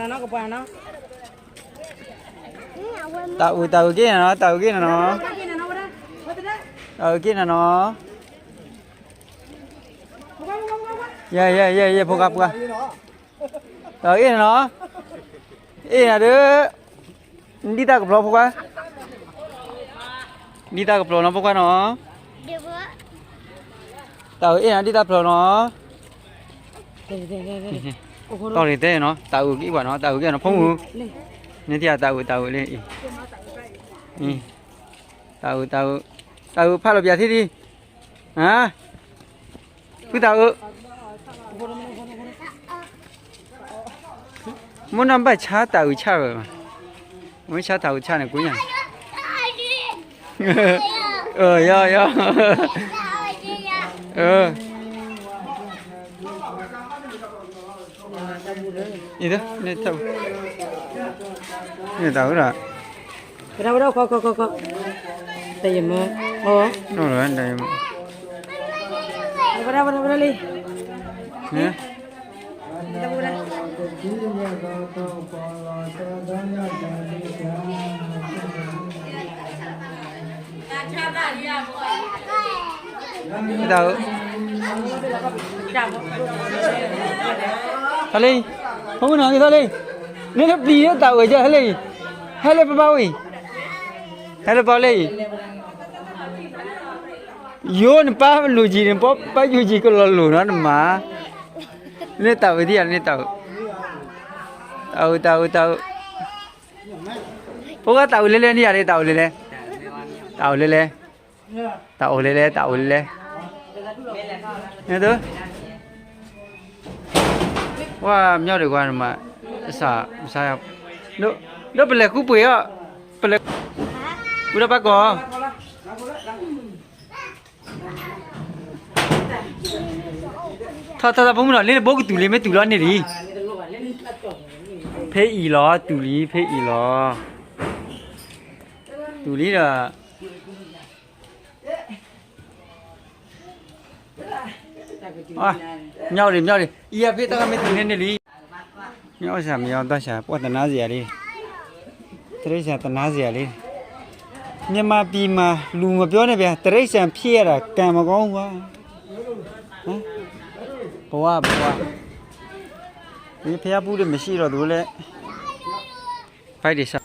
nó có bàn nó tàu kia là nó tàu kia là nó yeah phụ gặp tàu kia là nó là đứa đi ta gặp lo phụ qua đi ta gặp lo nó phụ qua nó tàu kia là đi ta gặp lo nó to thì thế nó tàu kỹ quả nó tàu kia nó phong nên thì tàu lên tàu phát lập giả thế đi hả cứ tàu muốn năm bài chả tàu chả rồi mà muốn chả tàu chả này cuối nhà yo gì đó này tàu rồi đâu có đây mà nó rồi anh đây vào đi nè tàu thôi đi không có nói gì thôi đi nên hấp đi đó tàu ở chơi hay là bao gì hay là bao đi vô nó ba lùi gì nó ba lùi gì có lùi nó mà nên tàu cái gì à nên tàu bố cái tàu lên đi à đây tàu lên nghe tôi wow nhau được qua mà sao nó bên này cũng bự á bên này udah pak kok thôi bố mình lên bố cái tủ lên mấy tủ lớn này đi phê ý lo tủ lý tủ lý là nhau đi iya phê tao mấy tủ lên này đi nhau ta sao bắt tao ná gì à đi thế sao tao ná gì à đi nhưng mà vì mà lù mà béo này bây giờ xem phía là càng mà có không quá bỏ cái phía bù thì mới xí rồi đủ đấy phải đi sao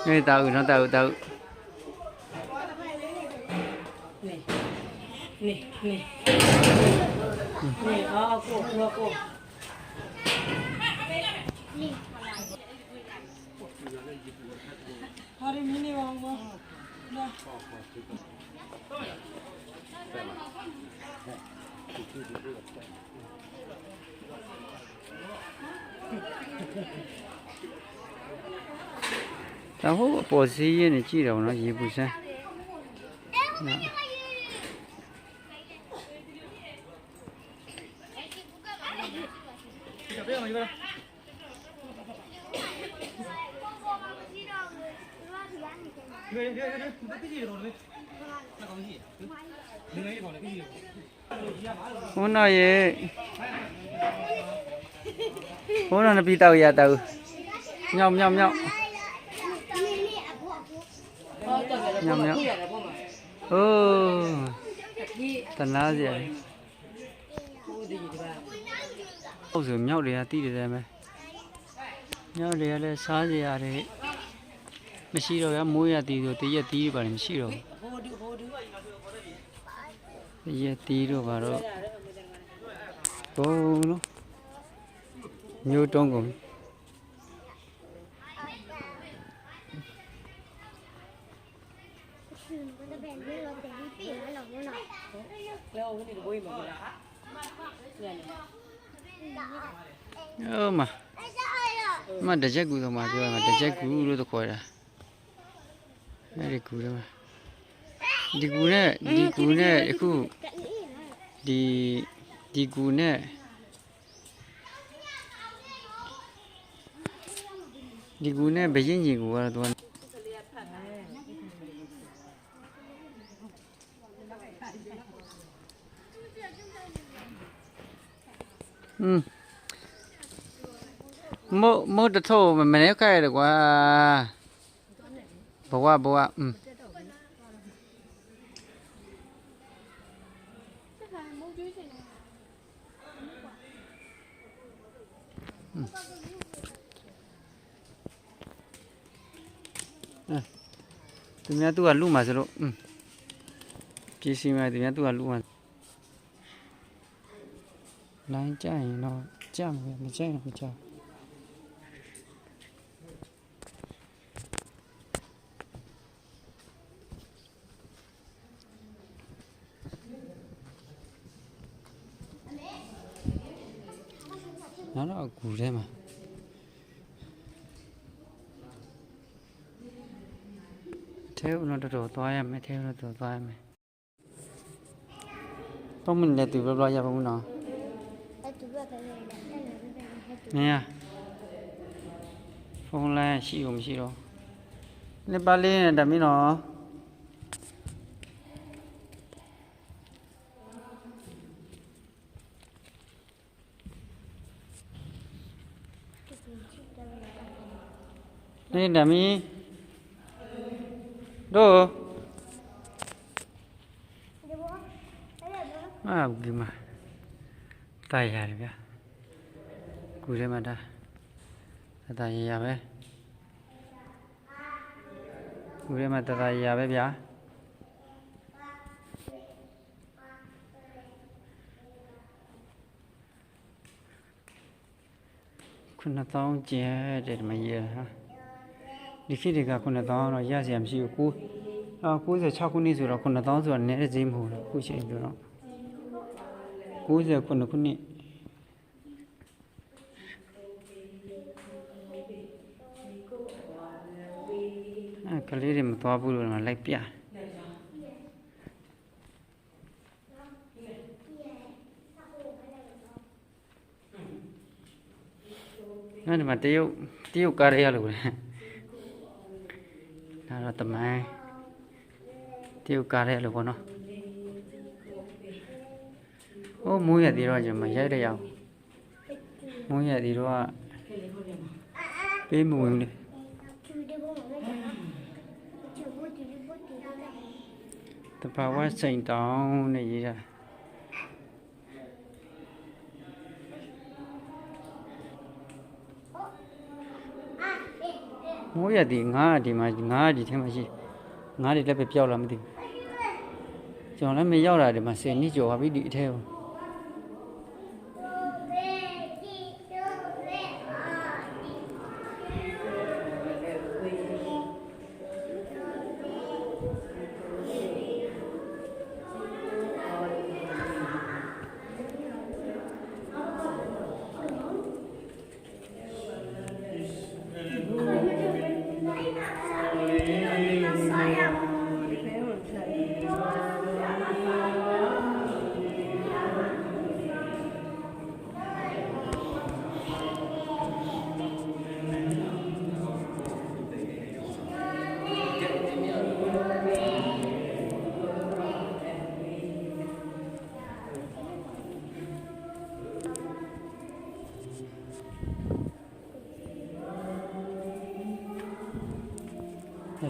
người tàu nó tàu nè cô hari ini bang tao hút bỏ xí này chi đâu nó gì bùi sao hôm nay nó bị tàu ya tàu nhom tần lá gì vậy bao giờ nhau để tí để mày nhau để là sao gì à đấy mấy xí rồi em mua tí rồi tí vào mấy xí rồi tí rồi vào đó có nó nhiều trong cùng mà để chết cùi thôi mà kêu mà để chết cùi luôn tôi khỏi ra đây để cùi đâu mà đi cùi nè để cùi ဒီကူနဲ့ဒီကူနဲ့ဘရင်ကြီးကူကတော့သူကမို့တထုံမနေခိုင်းရကွာဘဝသူများသူကလူမှာဆိုလို့ပြည်စီမှာသူများသူကလူမှာလိုင်းကြရင်တော့ကြမှာမကြရင်တော့မကြနောက်တော့ကူထဲမှာထဲဦးတော့တော်သွားရမယ်ထဲဦးတော့သွားရမယ်တော့မနဲ့သူပြောရပါဘူးနော်မင်းဖုန်းလိုင်းရှိဦးမရှိတော့နေပါလေးနဲ့တမီးနော်နေတမီးတို့ဒီမှာတားရတယ်ဗျာကူထဲမှာတားရပဲကူထဲမှာတားရပဲဗျာ9000ကျဲတဲ့ဒီမှာရဟာဒီခေတ်တွေက9000တော့ရစရာမရှိဘူး96ခုနှစ်ဆိုတော့9000ဆိုတာနည်းတဲ့ဈေးမဟုတ်ဘူးခုချိန်ပြောတော့99ခုနှစ်ကလေးတွေမသွားဘူးလို့လိုက်ပြဒီမှာတရုတ်ကားရလို့လေဒါတော့တမိုင်းတရုတ်ကားရလို့ပေါ့နော်မိုးရသေးတော့ကျွန်မရိုက်ရအောင်မိုးရသေးတော့ပေးမဝင်လေတဘာဝစိန်တောင်းနဲ့ရေးတာမိုးရသည်ငါဒီမှာငါဒီထဲမှာရှိငါတွေလည်းပဲပြောက်လာမသိဘူးကျွန်တော်လည်းမရောက်လာဒီမှာ10နှစ်ကျော်ပါပြီဒီအထဲကို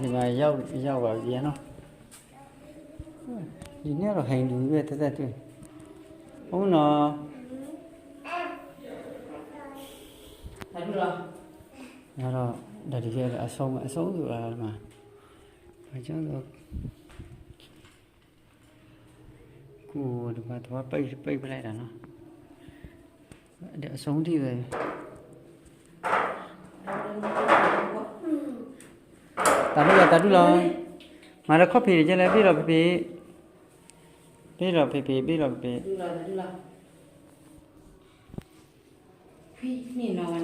ဒီမှာရောက်ပါပြီနော်ဒီနေ့တော့ဟိန်လူပဲတက်တွေ့ဟုတ်နော်ဒါလူလားဒါတော့ဒါဒီကအဆုံးဆိုတာဒီမှာဘာကြောင့်တော့ကိုဒီမှာတော့ပိတ်ပလိုက်တာနော်ဒါအဆုံးထိပဲတာတူလားငါတော့ coffee တွေကျလဲပြီးတော့ဖေပြီးတော့ဖေဖိနေတော့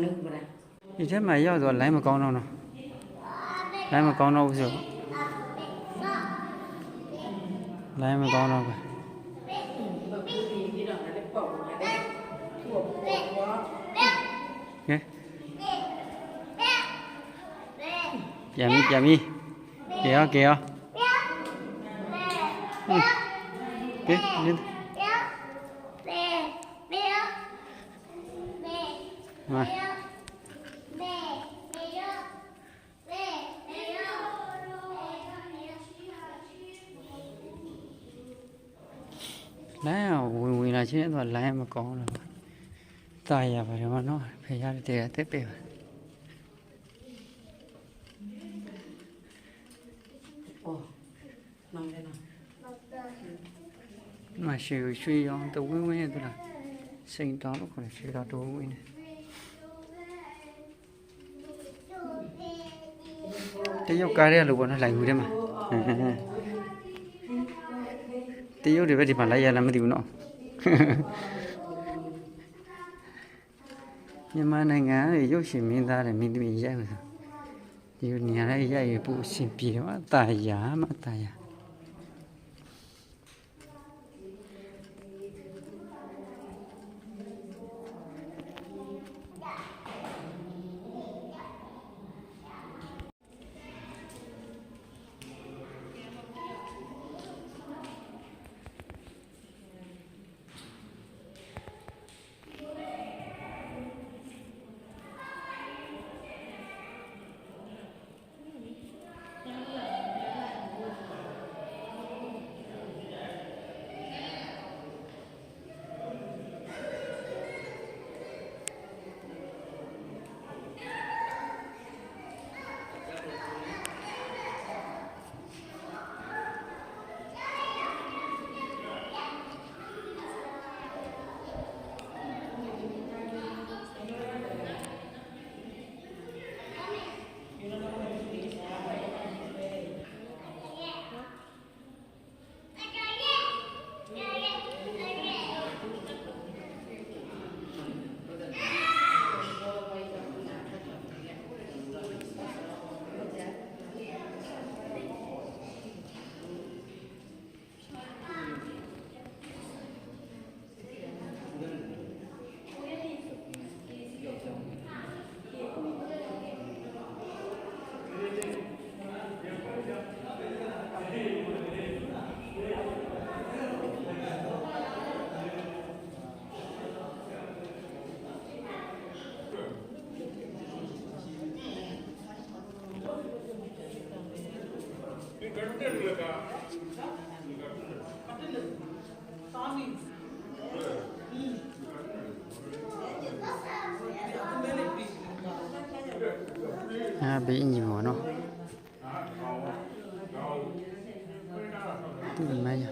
နုပ်ပါလားဒီထဲမှာရောက်တော့ line မကောင်းတော့နော် line မကောင်းတော့ဘူးဆို line မကောင်းတော့ဘူး ကဲပြန်ပြီကဲရောကဲရောကဲဟာလိုင်းဝင်လာချင်းတော့လိုင်းမကောင်းတော့တာရပါတယ်မနော်ဖေရတဲ့တက်ပဲအော်နောင်လည်းနော် ရွှေရောင်တဝင်းဝင်းတူလားစိန်တောင်းလို့ခေါ်တယ်ရွှေတော်တဝင်းဝင်းတရုတ်ကားရဲလို့ပေါ့နော်လိုက်ဘူးတယ်မှာတရုတ်တွေပဲဒီမှာလိုက်ရလားမသိဘူးနော်မြန်မာနိုင်ငံရုပ်ရှင်မင်းသားတွေမင်းသမီးရိုက်မှာဒီနေရာလေးရိုက်ရပို့အဆင်ပြေတော့အတားရမအတားရဘေးအညီမော်နော်ဒီမရ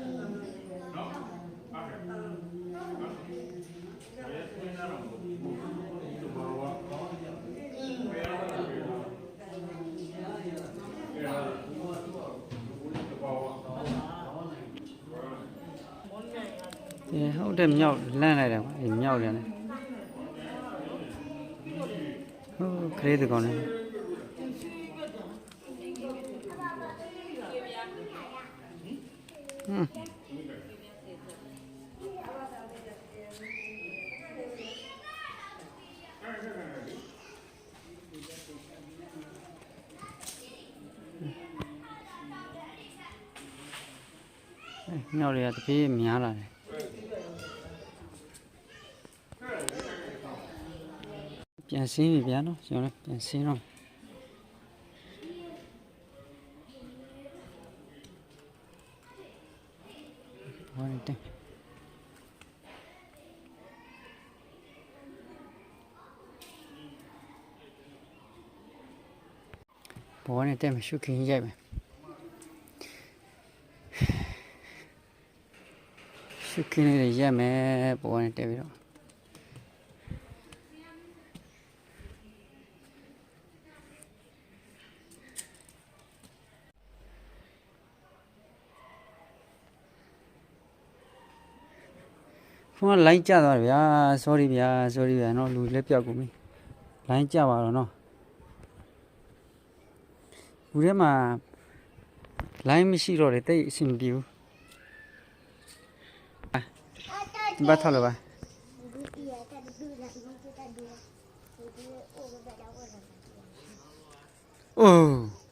ဟုတ်တယ်မြောက်လန့်လိုက်တယ်အေးမြောက်တယ်ဟုတ်ခလေးတကောင်နဲ့မြောက်ရတပြေးများလာတယ်ပြန်စင်းပြီဗျာနော်ကျွန်တော်ပြန်စင်းတော့ဘောနေတယ်ဘောနေတဲ့မရှုခင်ရိုက်မယ်ရှုခင်းလေးရက်မယ်ပေါ်နေတက်ပြီးတော့ဖုန်းကလိုင်းကျသွားတယ်ဗျာ sorry ဗျာနော်လူလက်ပြောက်ကုန်ပြီလိုင်းကျပါတော့နော်ဘူးထဲမှာလိုင်းမရှိတော့လေတိတ်အဆင်မပြေဘူးဒီဘက်ထောက်လို့ပါ အိုး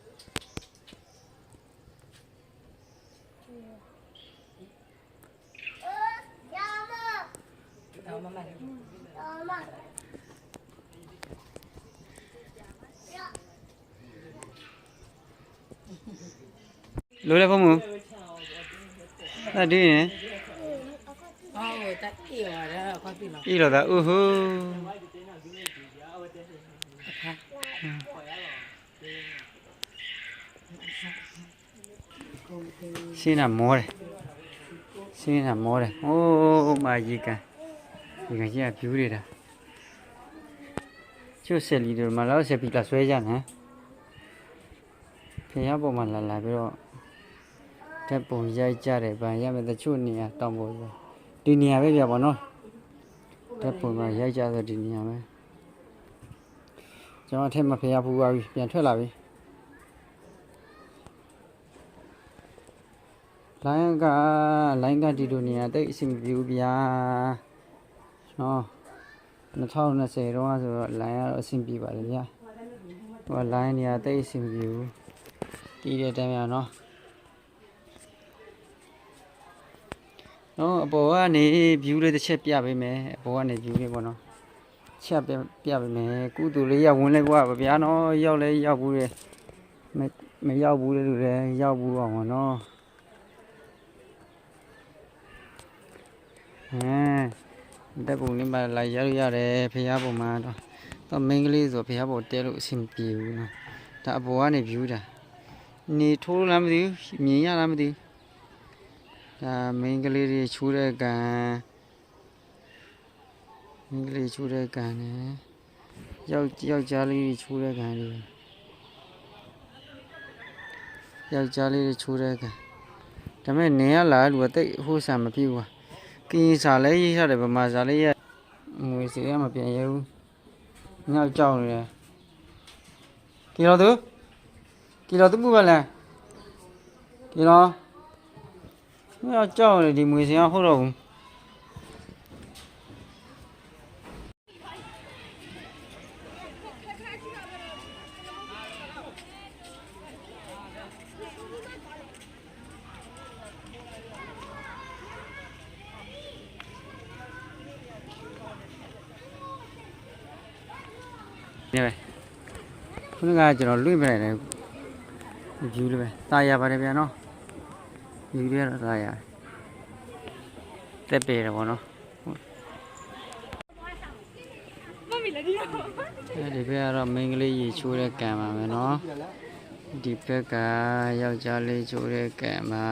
เอามาใหม่ လိုလဲဖုံးမအဲ့ဒီနေ อ๋อตะเอียวแล้วค่อยปิดหรอ ဤတော့ဒါအိုးဟိုရှင်းတာမောတယ်ရှင်းတာမောတယ်အိုးမာကြီးကန်ဒီကကြီးကဖြူးနေတာကျွတ်ဆက်လီတို့မှာတော့ဆက်ပြီးလာဆွဲကြနော်ဖျားပေါ်မှာလာပြီးတော့တက်ပုံရိုက်ကြတယ်ဗန်ရမယ်တချို့နေရာတောင်ပေါ်ဒီနေရာပဲပြပါနော်တက်ပုံမှာရိုက်ကြဆိုဒီနေရာပဲကျွန်တော်အထက်မှာဖျားဖူးသွားပြီပြန်ထွက်လာပြီလိုင်းကဒီလိုနေရာတိတ်အဆင်ပြေဘူးဗျာနော်2020တော့ဆိုတော့လိုင်းကတော့အဆင်ပြေပါလေဗျာဟိုလိုင်းနေရာတိတ်အဆင်ပြေဘူးတီးတဲ့တမ်းရနော်နော်အပေါ်ကနေ view လေးတစ်ချက်ပြပေးမယ်အပေါ်ကနေ view လေးပေါ့နော်ချက်ပြပေးမယ်ကုတူလေးရောက်ဝင်လိုက်ကွာဗျာနော်ရောက်လဲရောက်ဘူးလေမရောက်ဘူးလေလူလည်းရောက်ဘူးအောင်ပေါ့နော်တက်ပုံလေးမှာလာရရတယ်ဖျားပုံမှာတော့မင်းကလေးဆိုဖျားပုံတဲလို့အဆင်ပြေဘူးနော်ဒါအပေါ်ကနေ view တာနေထိုးလားမသိဘူးမြင်ရလားမသိဘူးဒါမင်းကလေးတွေချိုးတဲ့ကန်မင်းကလေးချိုးတဲ့ကန်နဲ့ယောက်ျားလေးတွေချိုးတဲ့ကန်တွေယောက်ျားလေးတွေချိုးတဲ့ကန်ဒါမဲ့နေရလားလူကတိတ်ဟိုးဆံမပြေဘူးကင်းစာလဲရေးရတယ်ဗမာစာလေးရငွေစီရမပြန်ရဘူးညောက်ကြောက်နေတယ်ကီလိုသူမှုပါလားကီလိုမင်းကြောက်နေဒီငွေစီရဟုတ်တော့ဘူးနေပဲခုနကကျွန်တော်လွင့်ပြလိုက်တယ် view လေးပဲတာရပါတယ်ဗျာနော် view လေးတော့တာရတက်ပေတယ်ဗောနော်ဒီဘက်ကတော့မင်းကလေးရေချိုးတဲ့ကံပါမယ်နော်ဒီဘက်ကယောက်ျားလေးချိုးတဲ့ကံပါ